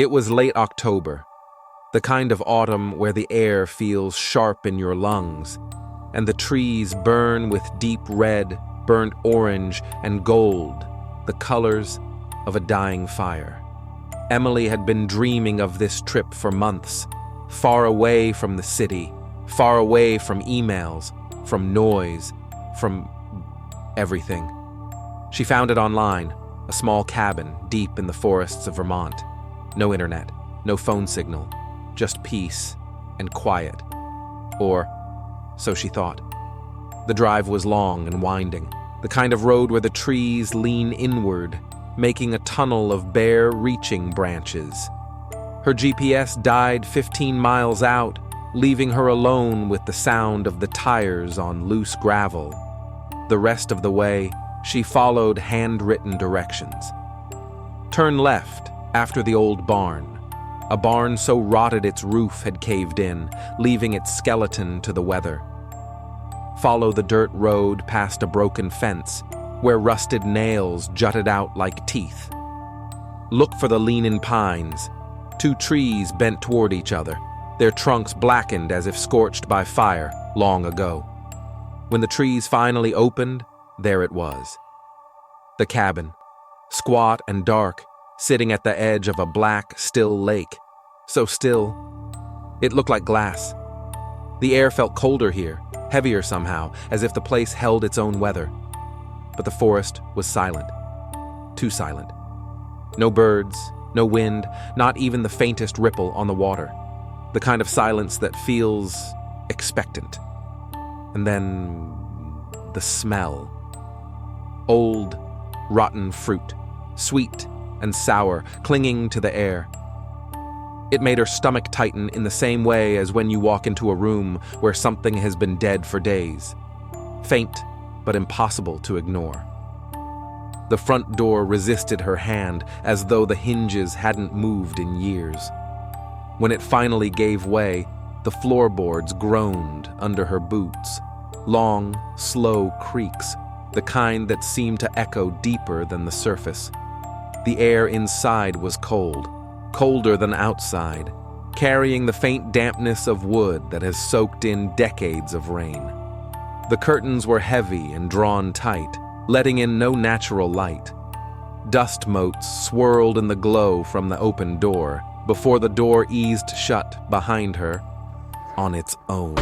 It was late October, the kind of autumn where the air feels sharp in your lungs, and the trees burn with deep red, burnt orange, and gold, the colors of a dying fire. Emily had been dreaming of this trip for months, far away from the city, far away from emails, from noise, from everything. She found it online, a small cabin deep in the forests of Vermont. No internet, no phone signal, just peace and quiet. Or so she thought. The drive was long and winding, the kind of road where the trees lean inward, making a tunnel of bare, reaching branches. Her GPS died 15 miles out, leaving her alone with the sound of the tires on loose gravel. The rest of the way, she followed handwritten directions. Turn left after the old barn, a barn so rotted its roof had caved in, leaving its skeleton to the weather. Follow the dirt road past a broken fence, where rusted nails jutted out like teeth. Look for the leaning pines, two trees bent toward each other, their trunks blackened as if scorched by fire long ago. When the trees finally opened, there it was. The cabin, squat and dark, sitting at the edge of a black, still lake. So still, it looked like glass. The air felt colder here, heavier somehow, as if the place held its own weather. But the forest was silent. Too silent. No birds, no wind, not even the faintest ripple on the water. The kind of silence that feels expectant. And then the smell. Old, rotten fruit, sweet and sour, clinging to the air. It made her stomach tighten in the same way as when you walk into a room where something has been dead for days. Faint, but impossible to ignore. The front door resisted her hand as though the hinges hadn't moved in years. When it finally gave way, the floorboards groaned under her boots. Long, slow creaks, the kind that seemed to echo deeper than the surface. The air inside was cold, colder than outside, carrying the faint dampness of wood that has soaked in decades of rain. The curtains were heavy and drawn tight, letting in no natural light. Dust motes swirled in the glow from the open door before the door eased shut behind her on its own.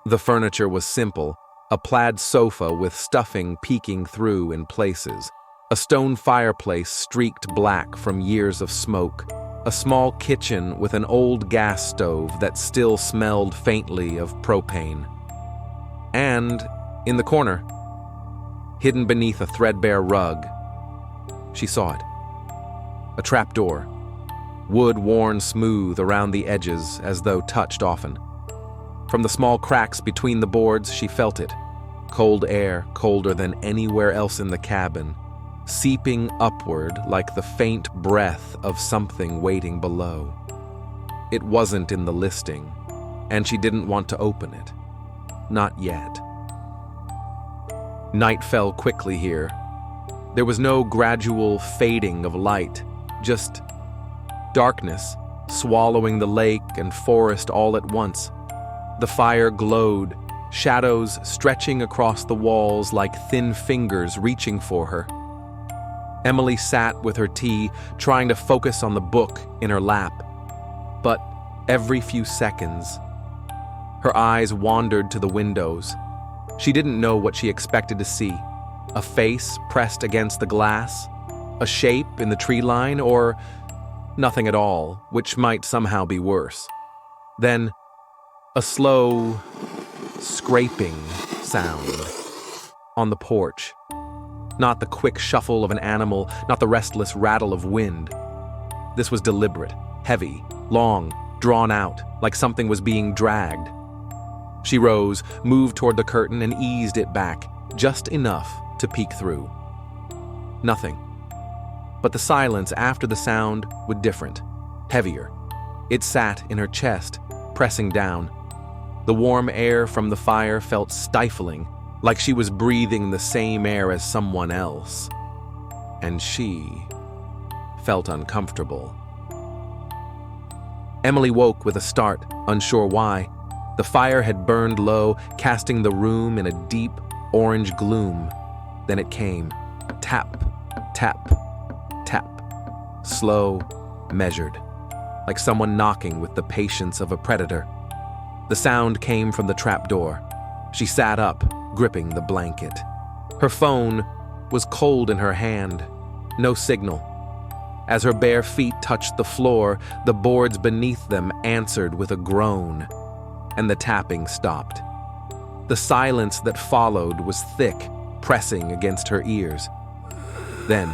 The furniture was simple, a plaid sofa with stuffing peeking through in places, a stone fireplace streaked black from years of smoke, a small kitchen with an old gas stove that still smelled faintly of propane. And, in the corner, hidden beneath a threadbare rug, she saw it. A trapdoor, wood worn smooth around the edges as though touched often. From the small cracks between the boards, she felt it. Cold air, colder than anywhere else in the cabin, seeping upward like the faint breath of something waiting below. It wasn't in the listing, and she didn't want to open it. Not yet. Night fell quickly here. There was no gradual fading of light, just darkness swallowing the lake and forest all at once. The fire glowed, shadows stretching across the walls like thin fingers reaching for her. Emily sat with her tea, trying to focus on the book in her lap. But every few seconds, her eyes wandered to the windows. She didn't know what she expected to see. A face pressed against the glass? A shape in the tree line? Or nothing at all, which might somehow be worse. Then, a slow, scraping sound on the porch. Not the quick shuffle of an animal, not the restless rattle of wind. This was deliberate, heavy, long, drawn out, like something was being dragged. She rose, moved toward the curtain, and eased it back, just enough to peek through. Nothing. But the silence after the sound was different, heavier. It sat in her chest, pressing down. The warm air from the fire felt stifling, like she was breathing the same air as someone else. And she felt uncomfortable. Emily woke with a start, unsure why. The fire had burned low, casting the room in a deep, orange gloom. Then it came. Tap, tap, tap. Slow, measured, like someone knocking with the patience of a predator. The sound came from the trapdoor. She sat up, gripping the blanket. Her phone was cold in her hand. No signal. As her bare feet touched the floor, the boards beneath them answered with a groan, and the tapping stopped. The silence that followed was thick, pressing against her ears. Then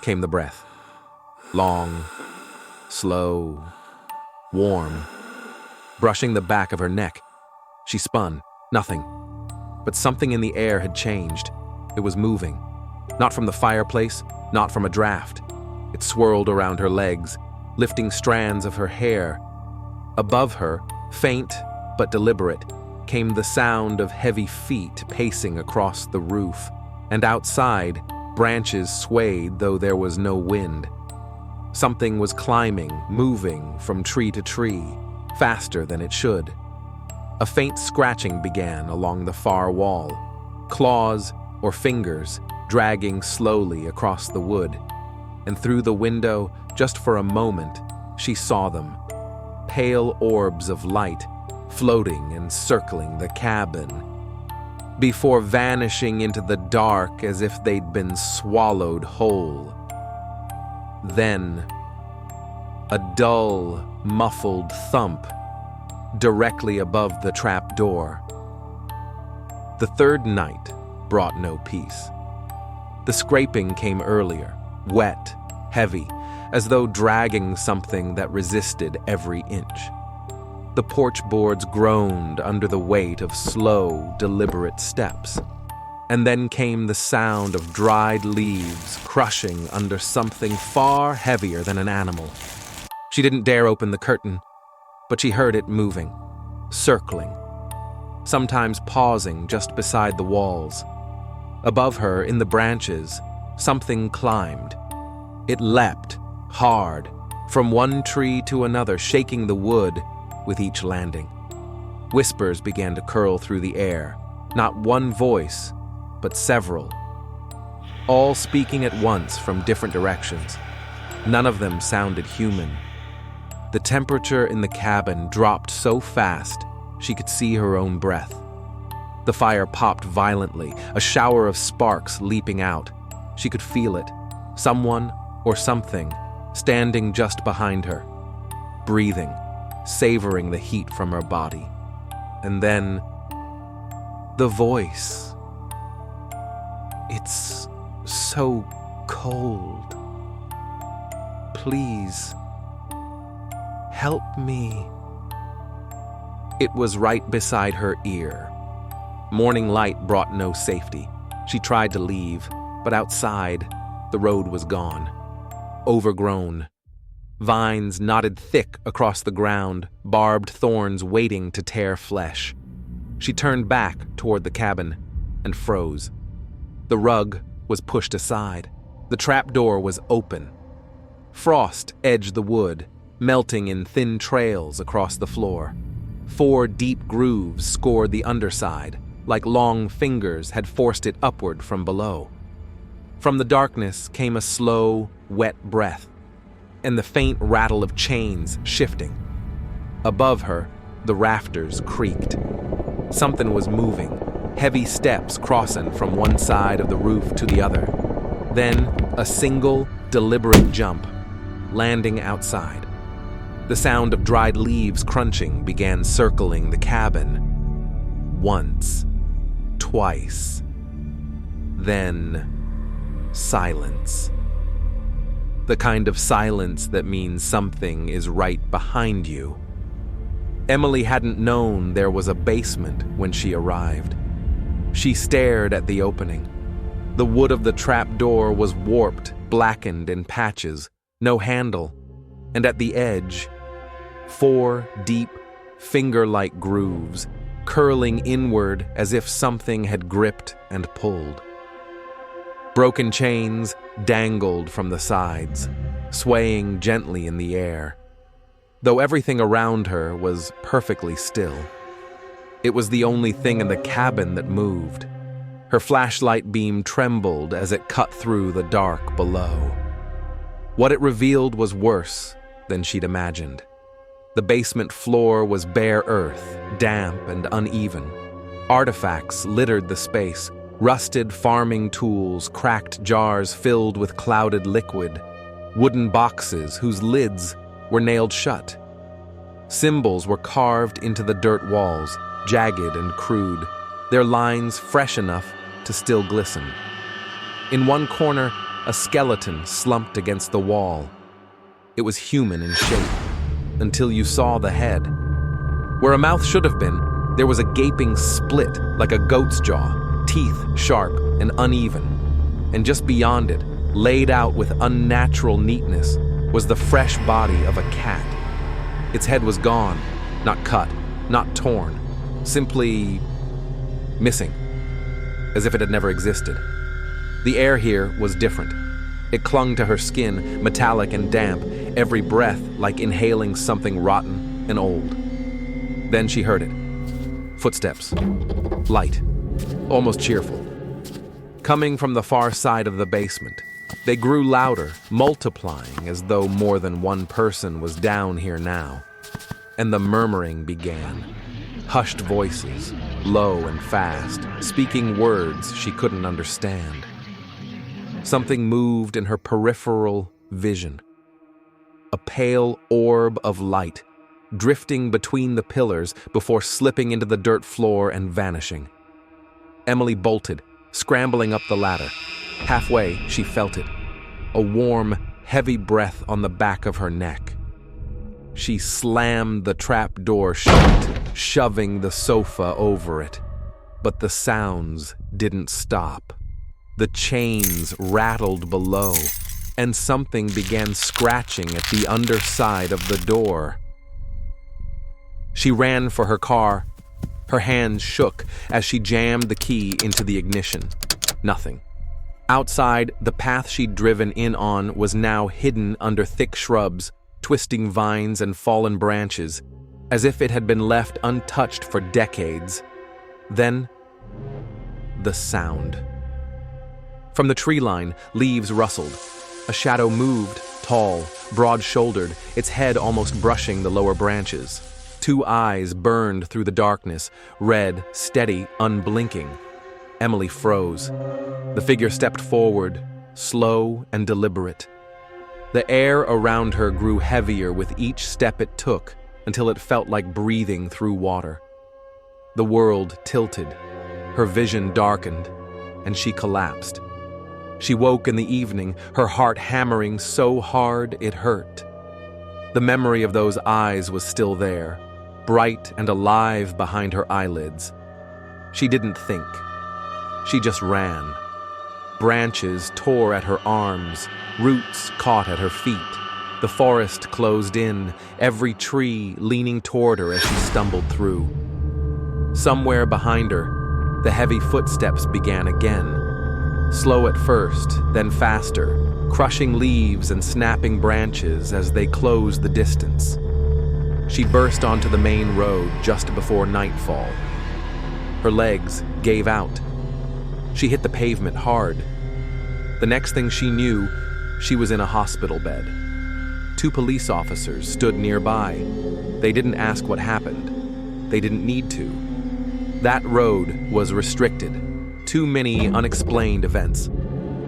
came the breath. Long, slow, warm. Brushing the back of her neck, she spun. Nothing. But something in the air had changed. It was moving. Not from the fireplace, not from a draft. It swirled around her legs, lifting strands of her hair. Above her, faint but deliberate, came the sound of heavy feet pacing across the roof, and outside, branches swayed though there was no wind. Something was climbing, moving from tree to tree, faster than it should. A faint scratching began along the far wall, claws or fingers dragging slowly across the wood. And through the window, just for a moment, she saw them, pale orbs of light floating and circling the cabin, before vanishing into the dark as if they'd been swallowed whole. Then, a dull, muffled thump directly above the trap door. The third night brought no peace. The scraping came earlier, wet, heavy, as though dragging something that resisted every inch. The porch boards groaned under the weight of slow, deliberate steps. And then came the sound of dried leaves crushing under something far heavier than an animal. She didn't dare open the curtain, but she heard it moving, circling, sometimes pausing just beside the walls. Above her, in the branches, something climbed. It leapt, hard, from one tree to another, shaking the wood with each landing. Whispers began to curl through the air, not one voice, but several, all speaking at once from different directions. None of them sounded human. The temperature in the cabin dropped so fast she could see her own breath. The fire popped violently, a shower of sparks leaping out. She could feel it, someone or something standing just behind her, breathing, savoring the heat from her body. And then, the voice. "It's so cold. Please, help me." It was right beside her ear. Morning light brought no safety. She tried to leave, but outside, the road was gone. Overgrown. Vines knotted thick across the ground, barbed thorns waiting to tear flesh. She turned back toward the cabin and froze. The rug was pushed aside. The trapdoor was open. Frost edged the wood, melting in thin trails across the floor. 4 deep grooves scored the underside, like long fingers had forced it upward from below. From the darkness came a slow, wet breath, and the faint rattle of chains shifting. Above her, the rafters creaked. Something was moving, heavy steps crossing from one side of the roof to the other. Then, a single, deliberate jump, landing outside. The sound of dried leaves crunching began circling the cabin. Once, twice, then silence. The kind of silence that means something is right behind you. Emily hadn't known there was a basement when she arrived. She stared at the opening. The wood of the trapdoor was warped, blackened in patches, no handle, and at the edge, 4 deep, finger-like grooves, curling inward as if something had gripped and pulled. Broken chains dangled from the sides, swaying gently in the air. though everything around her was perfectly still. It was the only thing in the cabin that moved. Her flashlight beam trembled as it cut through the dark below. What it revealed was worse than she'd imagined. The basement floor was bare earth, damp and uneven. Artifacts littered the space, rusted farming tools, cracked jars filled with clouded liquid, wooden boxes whose lids were nailed shut. Symbols were carved into the dirt walls, jagged and crude, their lines fresh enough to still glisten. In one corner, a skeleton slumped against the wall. It was human in shape, until you saw the head. Where a mouth should have been, there was a gaping split like a goat's jaw, teeth sharp and uneven. And just beyond it, laid out with unnatural neatness, was the fresh body of a cat. Its head was gone, not cut, not torn, simply missing, as if it had never existed. The air here was different. It clung to her skin, metallic and damp, every breath like inhaling something rotten and old. Then she heard it. Footsteps. Light. Almost cheerful. Coming from the far side of the basement. They grew louder, multiplying as though more than one person was down here now. And the murmuring began. Hushed voices, low and fast, speaking words she couldn't understand. Something moved in her peripheral vision. A pale orb of light, drifting between the pillars before slipping into the dirt floor and vanishing. Emily bolted, scrambling up the ladder. Halfway, she felt it. A warm, heavy breath on the back of her neck. She slammed the trap door shut, shoving the sofa over it. But the sounds didn't stop. The chains rattled below, and something began scratching at the underside of the door. She ran for her car. Her hands shook as she jammed the key into the ignition. Nothing. Outside, the path she'd driven in on was now hidden under thick shrubs, twisting vines and fallen branches, as if it had been left untouched for decades. Then, the sound. From the tree line, leaves rustled. A shadow moved, tall, broad-shouldered, its head almost brushing the lower branches. Two eyes burned through the darkness, red, steady, unblinking. Emily froze. The figure stepped forward, slow and deliberate. The air around her grew heavier with each step it took until it felt like breathing through water. The world tilted, her vision darkened, and she collapsed. She woke in the evening, her heart hammering so hard it hurt. The memory of those eyes was still there, bright and alive behind her eyelids. She didn't think. She just ran. Branches tore at her arms, roots caught at her feet. The forest closed in, every tree leaning toward her as she stumbled through. Somewhere behind her, the heavy footsteps began again. Slow at first, then faster, crushing leaves and snapping branches as they closed the distance. She burst onto the main road just before nightfall. Her legs gave out. She hit the pavement hard. The next thing she knew, she was in a hospital bed. Two police officers stood nearby. They didn't ask what happened. They didn't need to. That road was restricted. Too many unexplained events.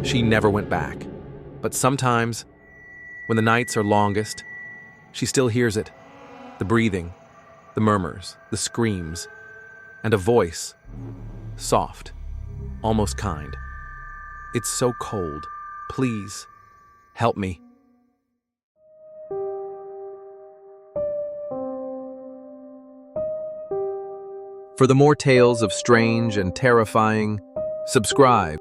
She never went back. But sometimes, when the nights are longest, she still hears it. The breathing, the murmurs, the screams, and a voice, soft, almost kind. It's so cold. Please, help me. For the more tales of strange and terrifying, subscribe